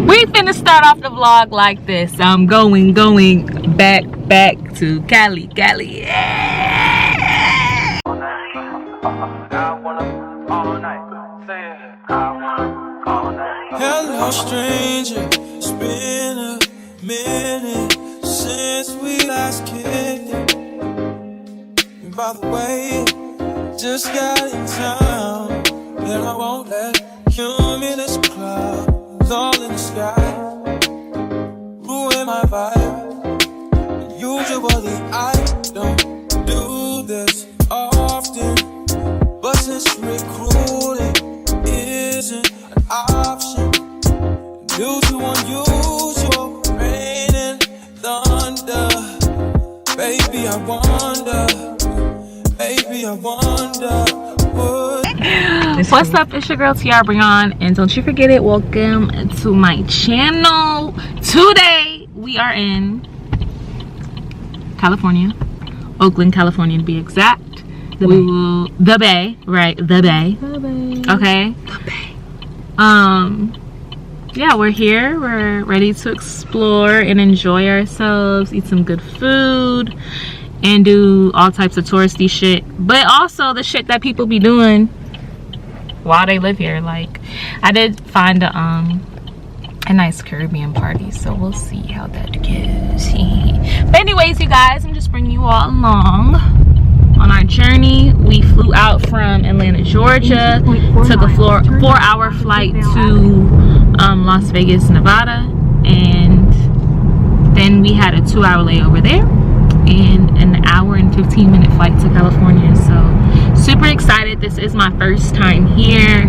We finna start off the vlog like this. I'm going back to Cali. Yeah. Hello stranger, it's been a minute since we last kicked it. And by the way, just got in town, and I won't let cumulus clouds all in the sky ruin my vibe. Usually I don't do this often, but since recruiting isn't an option due to unusual rain and thunder, baby I wonder What's up, it's your girl Tiara Brian, and don't you forget it, welcome to my channel. Today we are in California, Oakland, California to be exact. The Bay, right? The Bay. Okay. The Bay. Yeah, we're here. We're ready to explore and enjoy ourselves, eat some good food, and do all types of touristy shit. But also the shit that people be doing while they live here. Like, I did find a nice Caribbean party, so we'll see how that goes. But anyways, you guys, I'm just bringing you all along on our journey. We flew out from Atlanta, Georgia, took a 4-hour flight to Las Vegas, Nevada, and then we had a 2-hour layover there and an hour and 15-minute flight to California. So super excited. This is my first time here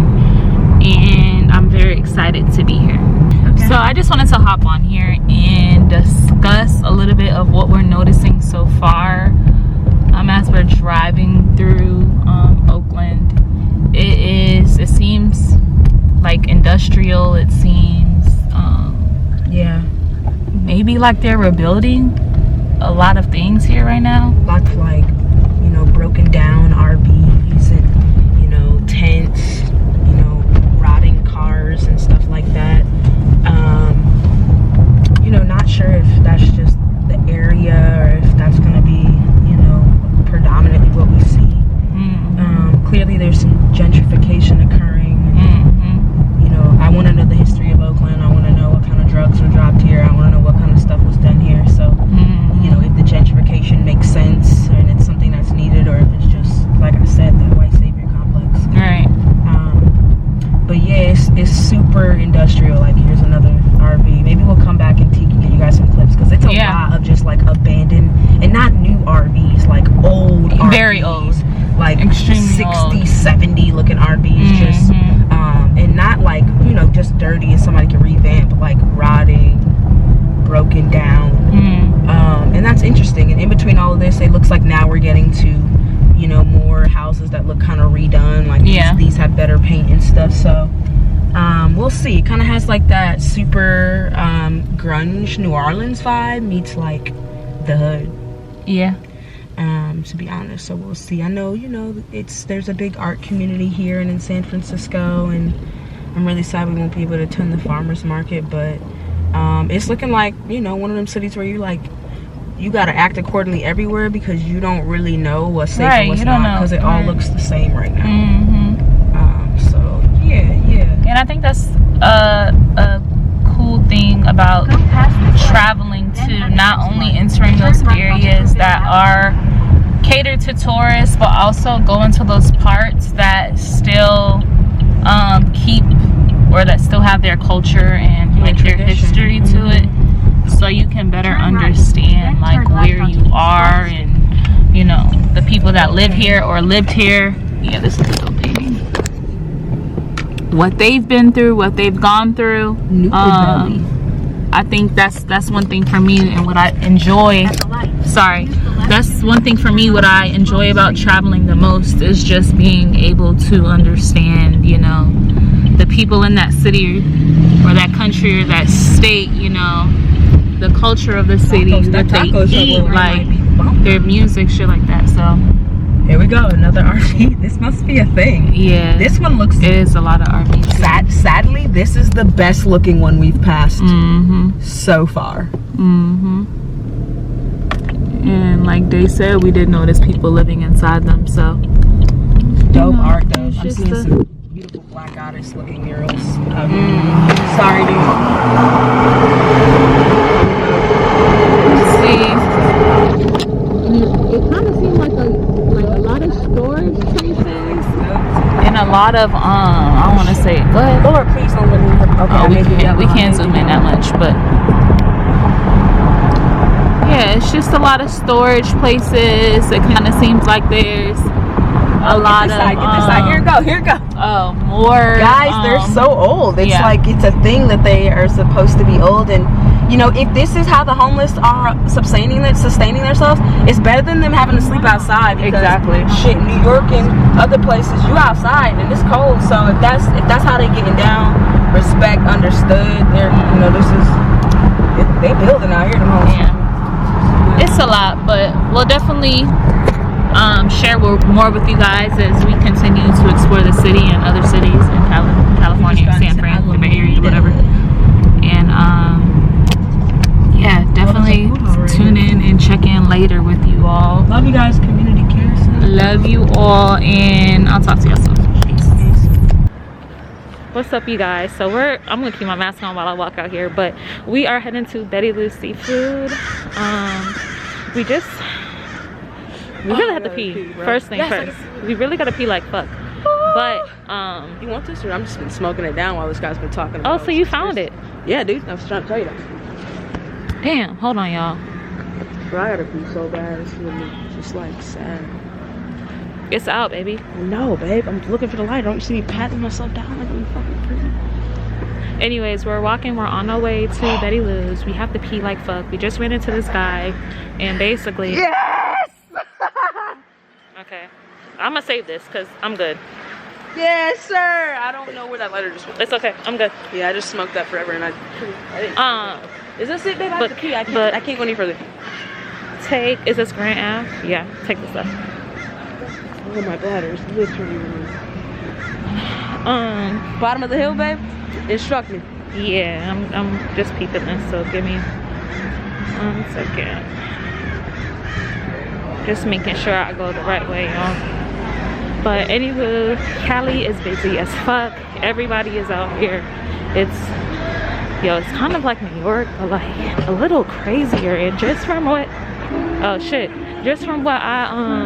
and I'm very excited to be here. So I just wanted to hop on here and discuss a little bit of what we're noticing so far as we're driving through Oakland. It seems like industrial. It seems yeah, maybe like they're rebuilding a lot of things here right now. Lots of, like, you know, broken down RVs and, you know, tents, you know, rotting cars and stuff like that. You know, not sure if that's just the area or if that's going to be, you know, predominantly what we see. Clearly there's some gentrification occurring. You know, I want to know the history of Oakland. I want to know what kind of drugs were dropped here. I want to know what kind of stuff was done here. So, you know, if the gentrification makes sense and it's something that's needed, or if it's just, like I said, that white savior complex. Right. But yeah, it's super industrial. Like, here's another RV. Maybe we'll come back and get you guys some clips, because it's a lot of just like abandoned, and not new RVs, like old RVs. Very old. Like extremely 60, old. 70 looking RVs, just and not like, you know, just dirty and somebody can revamp, but like rotting, broken down. And that's interesting. And in between all of this, it looks like now we're getting to, you know, more houses that look kind of redone. Like these have better paint and stuff. So we'll see. It kind of has like that super grunge New Orleans vibe meets like the hood. Yeah. To be honest, so we'll see. I know, you know, there's a big art community here and in San Francisco, and I'm really sad we won't be able to attend the farmers market, but it's looking like, you know, one of them cities where you like, you got to act accordingly everywhere, because you don't really know what's safe and what's not, because it all looks the same right now. So yeah. And I think that's a cool thing about traveling to, not only entering those areas that are catered to tourists, but also go into those parts that still keep, or that still have their culture and like their history to it, so you can better understand like where you are and, you know, the people that live here or lived here. Yeah, this is a dope painting. What they've been through, what they've gone through. I think that's one thing for me, and what I enjoy. That's one thing for me. What I enjoy about traveling the most is just being able to understand, you know, the people in that city or that country or that state. You know, the culture of the city, what they eat, like their music, shit like that. So Here we go, another RV. This must be a thing. Yeah. This one looks. It is a lot of RVs. Sadly, this is the best looking one we've passed so far. And like they said, we did notice people living inside them. So dope art though. I'm just seeing some beautiful black goddess looking murals. Sorry, dude. See, it kind of seemed like a lot of storage places and a lot of I want to say, go ahead. Lord, please don't let me. Okay, we can't zoom in that much, but yeah, it's just a lot of storage places. It kind of seems like there's a lot of get this side. Here it go. Oh, more guys, they're so old. It's like it's a thing that they are supposed to be old. And you know, if this is how the homeless are sustaining themselves, it's better than them having to sleep outside. Because shit, New York and other places, you outside and it's cold. So if that's how they getting down, respect, understood. They're they building out here. It's a lot, but we'll definitely share more with you guys as we continue to explore the city and other cities in California, San Fran, the Bay Area, whatever. And yeah, definitely tune in and check in later with you all. Love you guys, community cares. Love you all, and I'll talk to y'all soon. What's up, you guys? So I'm gonna keep my mask on while I walk out here, but we are heading to Betty Lou's Seafood. We really have to pee. First thing first. We really gotta pee like fuck. But you want this, or I'm just been smoking it down while this guy's been talking about it. Oh, so you found it? Yeah, dude. I was trying to tell you that. Damn, hold on, y'all. Bro, I gotta pee so bad. It's really just like sad. It's out, baby. No, babe. I'm looking for the light. Don't you see me patting myself down like I'm fucking pretty? Anyways, we're walking. We're on our way to Betty Lou's. We have to pee like fuck. We just ran into this guy, and basically. Yes. Okay, I'm gonna save this because I'm good. Yes, sir. I don't know where that lighter just went. It's okay. I'm good. Yeah, I just smoked that forever, and I didn't. Is this it, babe? I have to pee. I can't go any further. Is this Grand Ave? Yeah, take this stuff. Oh, my bladder is literally bottom of the hill, babe. Instruct me. Yeah, I'm just peeping this, so give me 1 second. Just making sure I go the right way, y'all. But anywho, Cali is busy as fuck. Everybody is out here. It's kind of like New York, but like a little crazier. And just from what I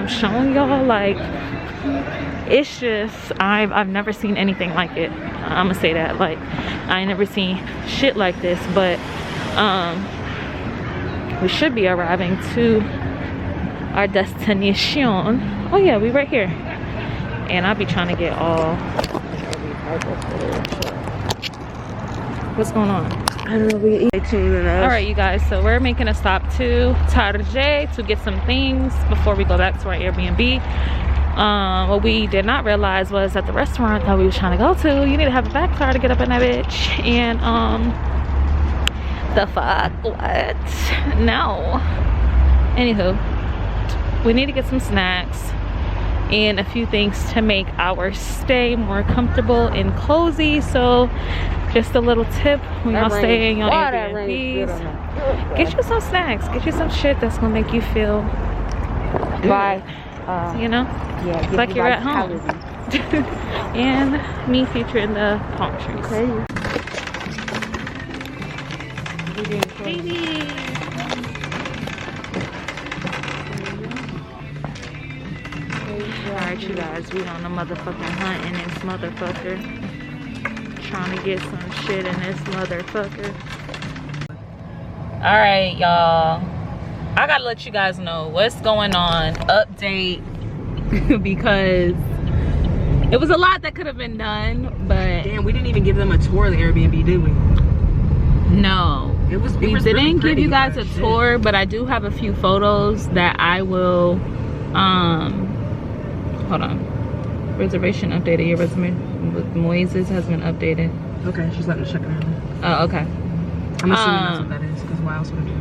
shown y'all, like it's just I've never seen anything like it. I'm gonna say that, like I ain't never seen shit like this. But we should be arriving to our destination. Oh yeah, we right here. And I'll be trying to get all. What's going on? I don't know. We eat 18 minutes. All right, you guys. So we're making a stop to Tarjay to get some things before we go back to our Airbnb. What we did not realize was that the restaurant that we were trying to go to, you need to have a back car to get up in that bitch. And the fuck, what? No. Anywho, we need to get some snacks and a few things to make our stay more comfortable and cozy. So just a little tip when y'all stay in your Airbnbs, get you some snacks, get you some shit that's gonna make you feel good. You know, yeah, like you're at home. And me featuring the palm trees. Baby. Alright, you guys, we on a motherfucking hunt in this motherfucker. Trying to get some shit in this motherfucker. Alright, y'all. I gotta let you guys know what's going on. Update. Because it was a lot that could have been done, but damn, we didn't even give them a tour of the Airbnb, did we? No. We didn't really give you guys a tour, but I do have a few photos that I will hold on. Reservation updated. Your resume with Moises has been updated. Okay, she's letting us check it out. Oh, okay. I'm assuming that's what that is, because why else would it be?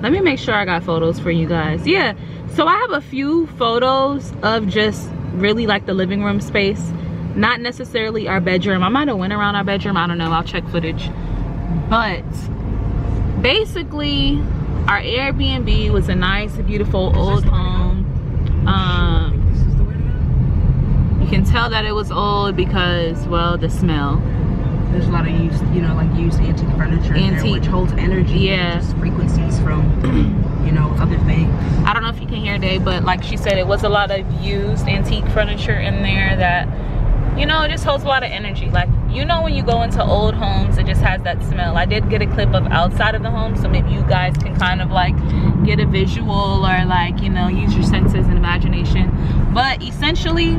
Let me make sure I got photos for you guys. Yeah, So I have a few photos of just really like the living room space, not necessarily our bedroom. I might have went around our bedroom, I don't know, I'll check footage. But basically our Airbnb was a nice, beautiful old home. You can tell that it was old because, well, the smell. There's a lot of used, you know, like used antique furniture in there, which holds energy. Yeah. And just frequencies from, you know, other things. I don't know if you can hear Dave, but like she said, it was a lot of used antique furniture in there that, you know, it just holds a lot of energy. Like, you know, when you go into old homes, it just has that smell. I did get a clip of outside of the home, so maybe you guys can kind of like get a visual or like, you know, use your senses and imagination. But essentially,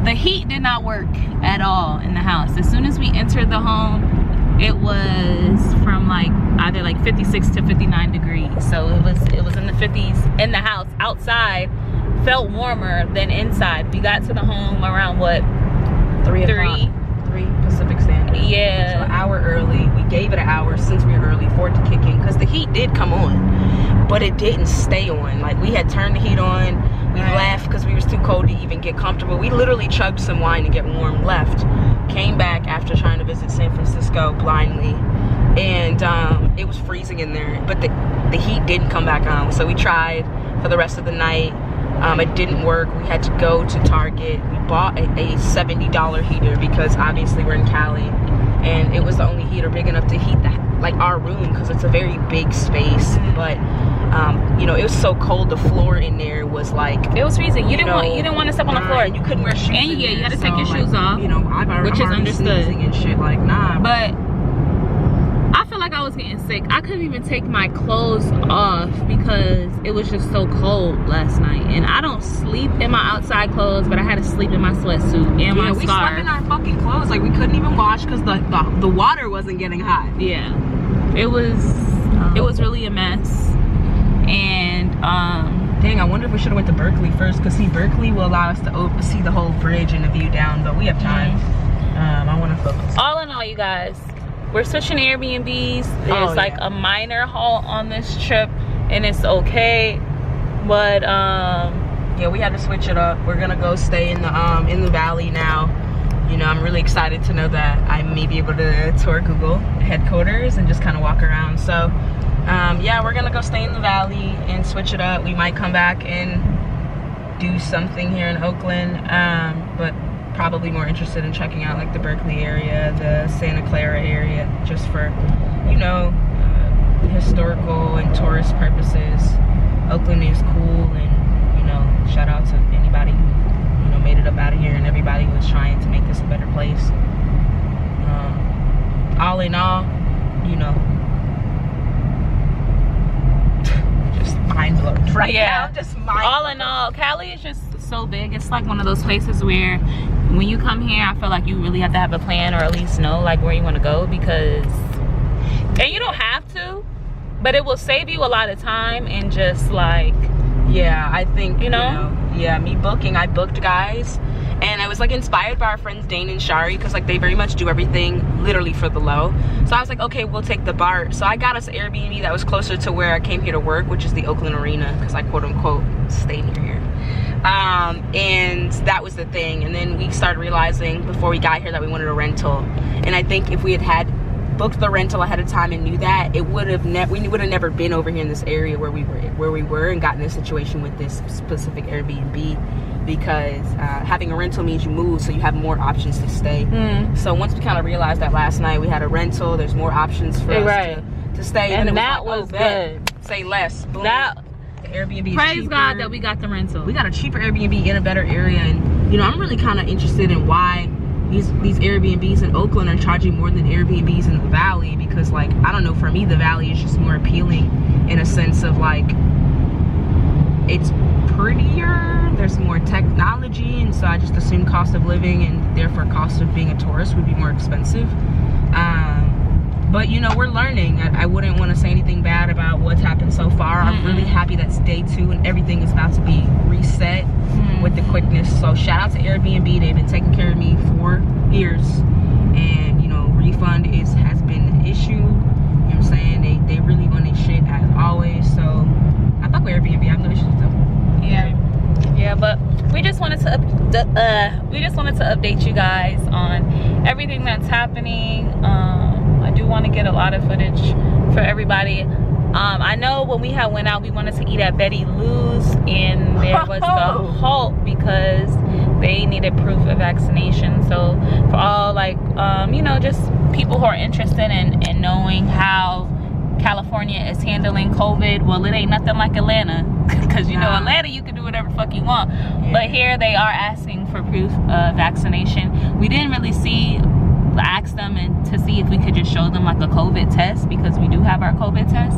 the heat did not work at all in the house. As soon as we entered the home, it was from like either like 56 to 59 degrees. So it was in the 50s in the house. Outside felt warmer than inside. We got to the home around what? 3 Pacific Standard. Yeah. So an hour early. We gave it an hour since we were early for it to kick in, because the heat did come on, but it didn't stay on. Like, we had turned the heat on. We left because we was too cold to even get comfortable. We literally chugged some wine to get warm, left, came back after trying to visit San Francisco blindly, and it was freezing in there, but the heat didn't come back on. So we tried for the rest of the night. It didn't work. We had to go to Target. We bought a $70 heater because obviously we're in Cali, and it was the only heater big enough to heat like our room, because it's a very big space. But you know, it was so cold. The floor in there was like, it was freezing. You didn't want to step on the floor. And you couldn't wear shoes. And yeah, you had to take your shoes off. You know, which is understood and shit. Like, nah. But I feel like I was getting sick. I couldn't even take my clothes off because it was just so cold last night. And I don't sleep in my outside clothes, but I had to sleep in my sweatsuit and my scarf. We slept in our fucking clothes. Like, we couldn't even wash because the water wasn't getting hot. Yeah, it was really a mess. And dang, I wonder if we should have went to Berkeley first, because see, Berkeley will allow us to see the whole bridge and the view down, but we have time. I want to focus. All in all, you guys, we're switching Airbnbs. There's like a minor halt on this trip, and it's okay. But yeah, we had to switch it up. We're gonna go stay in the valley now. You know, I'm really excited to know that I may be able to tour Google headquarters and just kind of walk around. So yeah, we're gonna go stay in the valley and switch it up. We might come back and do something here in Oakland, but probably more interested in checking out like the Berkeley area, the Santa Clara area, just for, you know, historical and tourist purposes. Oakland is cool, and, you know, shout out to anybody who, you know, made it up out of here, and everybody who is trying to make this a better place. All in all, you know, just mind blown right now. Just mind blown. All in all, Cali is just so big. It's like one of those places where when you come here, I feel like you really have to have a plan, or at least know like where you want to go, because, and you don't have to, but it will save you a lot of time and just like, yeah, I think, you know, yeah, I booked guys, and I was like inspired by our friends Dane and Shari, because like they very much do everything literally for the low. So I was like, okay, we'll take the BART. So I got us an Airbnb that was closer to where I came here to work, which is the Oakland Arena, because I quote unquote stay near here. And that was the thing. And then we started realizing before we got here that we wanted a rental, and I think if we had booked the rental ahead of time and knew that, it would have we would have never been over here in this area where we were and gotten in a situation with this specific Airbnb, because having a rental means you move, so you have more options to stay. So once we kind of realized that last night, we had a rental, there's more options for us to stay, and it that was was good. good. Say less. Boom. That Airbnb is praise cheaper. God that we got the rental. We got a cheaper Airbnb in a better area, and you know, I'm really kind of interested in why these Airbnbs in Oakland are charging more than Airbnbs in the valley, because like, I don't know, for me the valley is just more appealing in a sense of like, it's prettier, there's more technology, and so I just assume cost of living and therefore cost of being a tourist would be more expensive. But you know, we're learning. I wouldn't want to say anything bad about what's happened so far. I'm really happy that's day 2 and everything is about to be reset with the quickness. So shout out to Airbnb. They've been taking care of me for years, and you know, refund has been an issue. You know what I'm saying? They really run their shit as always. So I fuck with Airbnb. wanted to update you guys on everything that's happening. I do want to get a lot of footage for everybody. I know when we had went out, we wanted to eat at Betty Lou's, and there was the halt because they needed proof of vaccination. So for all, like, you know, just people who are interested in knowing how California is handling COVID, well, it ain't nothing like Atlanta, because you know, Atlanta, you can do whatever the fuck you want, but here they are asking for proof of vaccination. We didn't really ask them and to see if we could just show them like a COVID test, because we do have our COVID test.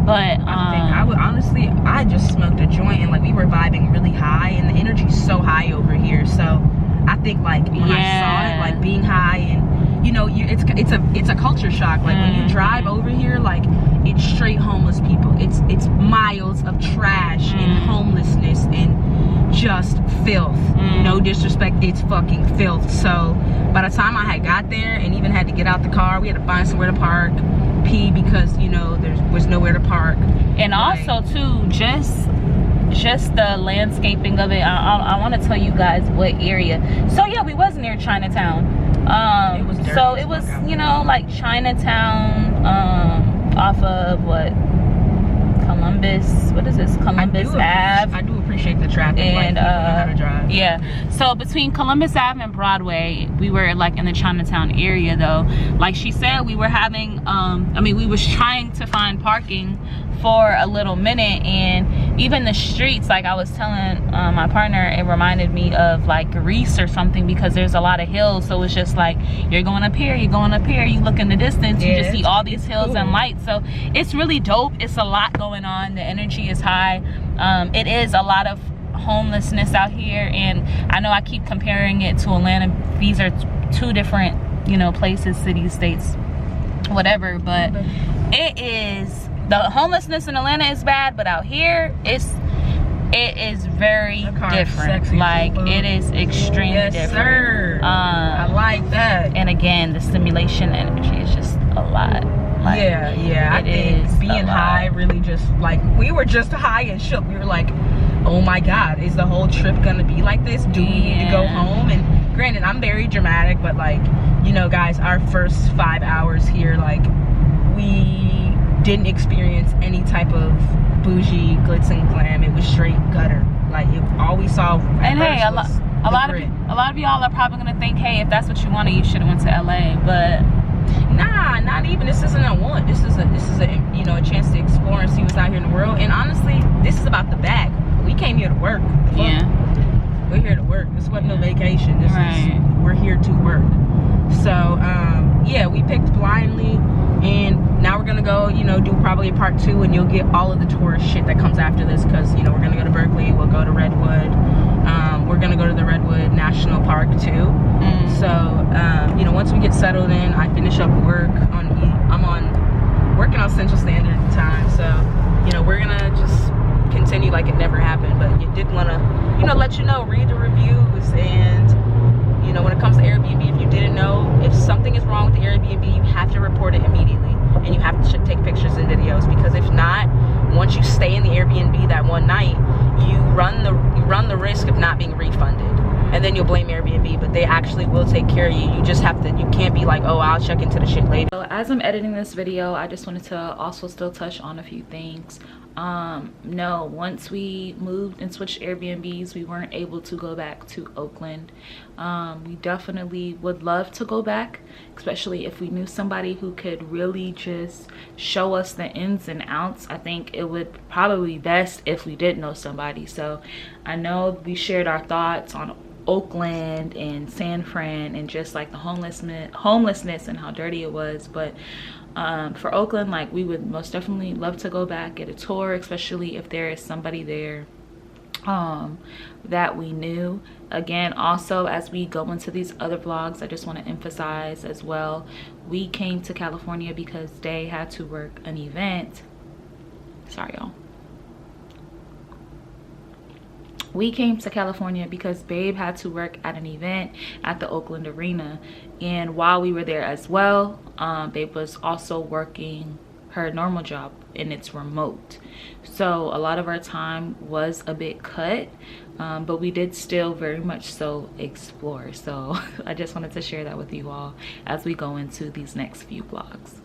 But I would honestly, I just smoked a joint and like we were vibing really high, and the energy's so high over here. So I think like when I saw it, like being high, and you know, it's a culture shock. Like when you drive over here, like it's straight homeless people. It's miles of trash and homelessness and just filth. No disrespect, it's fucking filth. So by the time I had got there and even had to get out the car, we had to find somewhere to park, pee, because you know there was nowhere to park. And like, also too, just the landscaping of it. I want to tell you guys what area. So yeah, we was near Chinatown. It was dirty, so it was, you know, like Chinatown, off of what, Columbus, what is this, Columbus Ave. I do appreciate the traffic, and like, how to drive. Yeah, so between Columbus Ave and Broadway, we were like in the Chinatown area though. Like she said, we were having I mean, we was trying to find parking for a little minute, and even the streets, like I was telling my partner, it reminded me of like Greece or something, because there's a lot of hills. So it's just like you're going up here, you're going up here, you look in the distance, you just see all these hills and lights. So it's really dope. It's a lot going on. The energy is high. It is a lot of homelessness out here, and I know I keep comparing it to Atlanta. These are two different, you know, places, cities, states, whatever, but it is, the homelessness in Atlanta is bad, but out here it is very different. Like it is extremely different. Sir. I like that. And again, the stimulation energy is just a lot. Like, I think being high really just, like, we were just high and shook. We were like, oh my god, is the whole trip gonna be like this? Do we need to go home? And granted, I'm very dramatic, but like, you know, guys, our first 5 hours here, like, we didn't experience any type of bougie glitz and glam. It was straight gutter. Like, all we saw. And hey, a lot of y'all are probably gonna think, hey, if that's what you wanted, you should have went to LA. But nah, not even. This isn't a want. This is a you know, a chance to explore and see what's out here in the world. And honestly, this is about the bag. We came here to work. We're here to work. This wasn't no vacation. This is, we're here to work. So yeah, we picked blindly, and now we're gonna go, you know, do probably a part 2, and you'll get all of the tourist shit that comes after this, because you know, we're gonna go to Berkeley, we'll go to Redwood, we're gonna go to the Redwood National Park too. So you know, once we get settled in, I finish up work on, I'm working on Central Standard Time, so you know, we're gonna just continue like it never happened. But you did want to, you know, let you know, read the reviews, and you know, when it comes to Airbnb, if you didn't know, if something is wrong with the Airbnb, you have to report it immediately, and you have to take pictures and videos, because if not, once you stay in the Airbnb that one night, you run the risk of not being refunded, and then you'll blame Airbnb, but they actually will take care of you. You just have to, you can't be like, oh, I'll check into the shit later. So as I'm editing this video, I just wanted to also still touch on a few things. No, once we moved and switched Airbnbs, we weren't able to go back to Oakland. We definitely would love to go back, especially if we knew somebody who could really just show us the ins and outs. I think it would probably be best if we did know somebody. So I know we shared our thoughts on Oakland and San Fran and just like the homelessness and how dirty it was, but for Oakland, like, we would most definitely love to go back, get a tour, especially if there is somebody there that we knew. Again, also, as we go into these other vlogs, I just want to emphasize as well, we came to California because Day had to work an event. Sorry, y'all. We came to California because Babe had to work at an event at the Oakland Arena, and while we were there as well, Babe was also working her normal job, and it's remote. So a lot of our time was a bit cut, but we did still very much so explore. So I just wanted to share that with you all as we go into these next few vlogs.